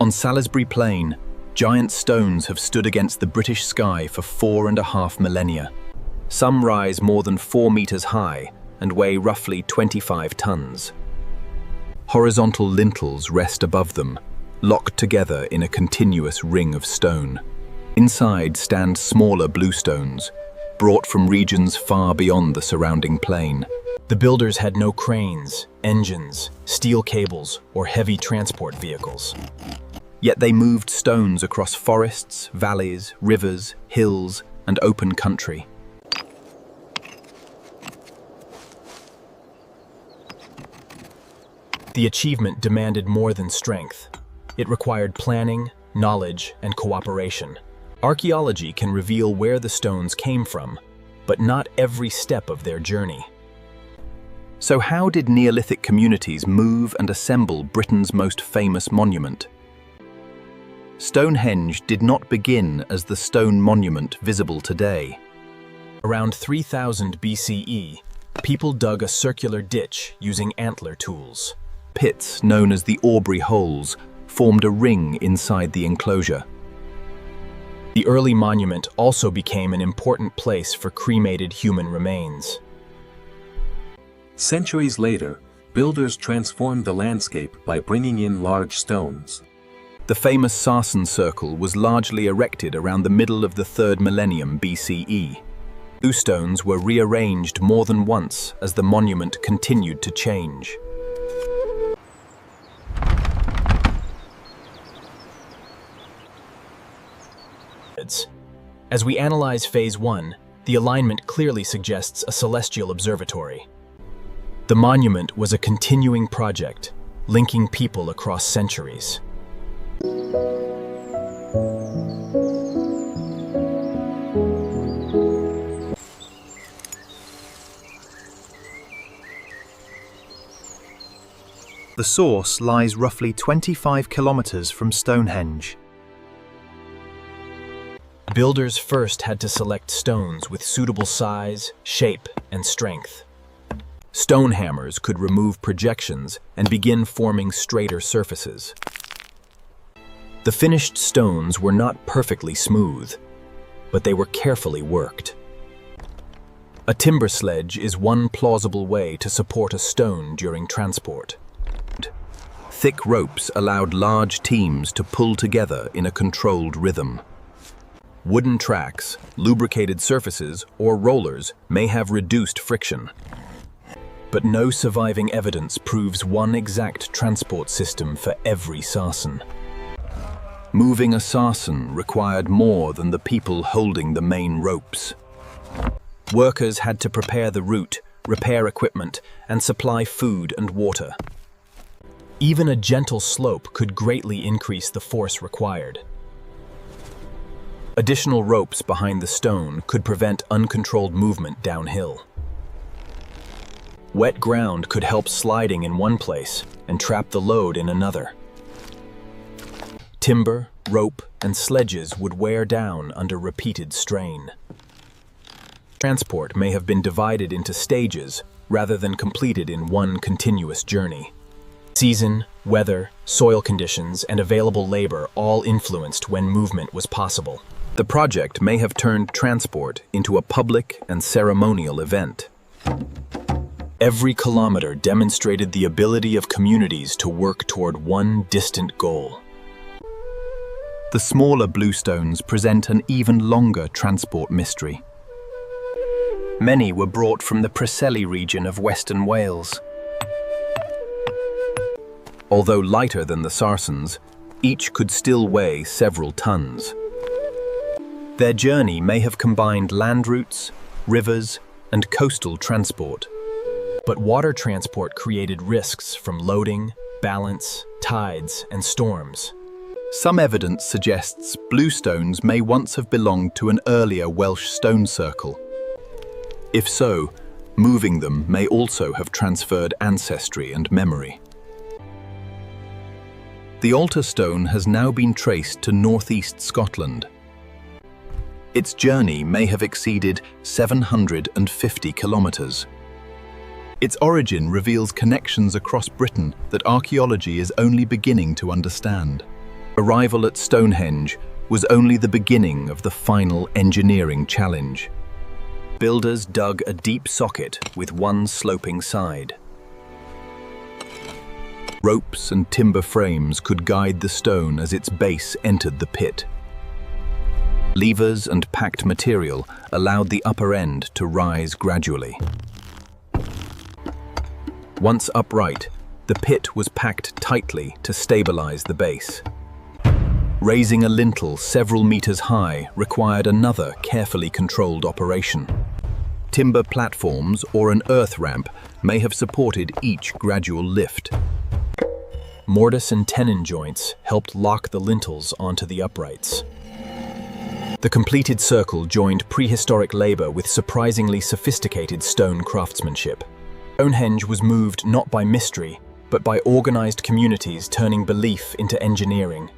On Salisbury Plain, giant stones have stood against the British sky for 4.5 millennia. Some rise more than 4 meters high and weigh roughly 25 tons. Horizontal lintels rest above them, locked together in a continuous ring of stone. Inside stand smaller bluestones, brought from regions far beyond the surrounding plain. The builders had no cranes, engines, steel cables, or heavy transport vehicles. Yet they moved stones across forests, valleys, rivers, hills, and open country. The achievement demanded more than strength. It required planning, knowledge, and cooperation. Archaeology can reveal where the stones came from, but not every step of their journey. So how did Neolithic communities move and assemble Britain's most famous monument? Stonehenge did not begin as the stone monument visible today. Around 3000 BCE, people dug a circular ditch using antler tools. Pits, known as the Aubrey holes, formed a ring inside the enclosure. The early monument also became an important place for cremated human remains. Centuries later, builders transformed the landscape by bringing in large stones. The famous Sarsen Circle was largely erected around the middle of the 3rd millennium BCE. Blue stones were rearranged more than once as the monument continued to change. As we analyze Phase 1, the alignment clearly suggests a celestial observatory. The monument was a continuing project, linking people across centuries. The source lies roughly 25 kilometers from Stonehenge. Builders first had to select stones with suitable size, shape, and strength. Stone hammers could remove projections and begin forming straighter surfaces. The finished stones were not perfectly smooth, but they were carefully worked. A timber sledge is one plausible way to support a stone during transport. Thick ropes allowed large teams to pull together in a controlled rhythm. Wooden tracks, lubricated surfaces, or rollers may have reduced friction. But no surviving evidence proves one exact transport system for every sarsen. Moving a sarsen required more than the people holding the main ropes. Workers had to prepare the route, repair equipment, and supply food and water. Even a gentle slope could greatly increase the force required. Additional ropes behind the stone could prevent uncontrolled movement downhill. Wet ground could help sliding in one place and trap the load in another. Timber, rope, and sledges would wear down under repeated strain. Transport may have been divided into stages rather than completed in one continuous journey. Season, weather, soil conditions, and available labor all influenced when movement was possible. The project may have turned transport into a public and ceremonial event. Every kilometer demonstrated the ability of communities to work toward one distant goal. The smaller bluestones present an even longer transport mystery. Many were brought from the Preseli region of Western Wales. Although lighter than the sarsens, each could still weigh several tons. Their journey may have combined land routes, rivers, and coastal transport. But water transport created risks from loading, balance, tides, and storms. Some evidence suggests bluestones may once have belonged to an earlier Welsh stone circle. If so, moving them may also have transferred ancestry and memory. The altar stone has now been traced to northeast Scotland. Its journey may have exceeded 750 kilometers. Its origin reveals connections across Britain that archaeology is only beginning to understand. Arrival at Stonehenge was only the beginning of the final engineering challenge. Builders dug a deep socket with one sloping side. Ropes and timber frames could guide the stone as its base entered the pit. Levers and packed material allowed the upper end to rise gradually. Once upright, the pit was packed tightly to stabilize the base. Raising a lintel several meters high required another carefully controlled operation. Timber platforms or an earth ramp may have supported each gradual lift. Mortise and tenon joints helped lock the lintels onto the uprights. The completed circle joined prehistoric labor with surprisingly sophisticated stone craftsmanship. Stonehenge was moved not by mystery, but by organized communities turning belief into engineering.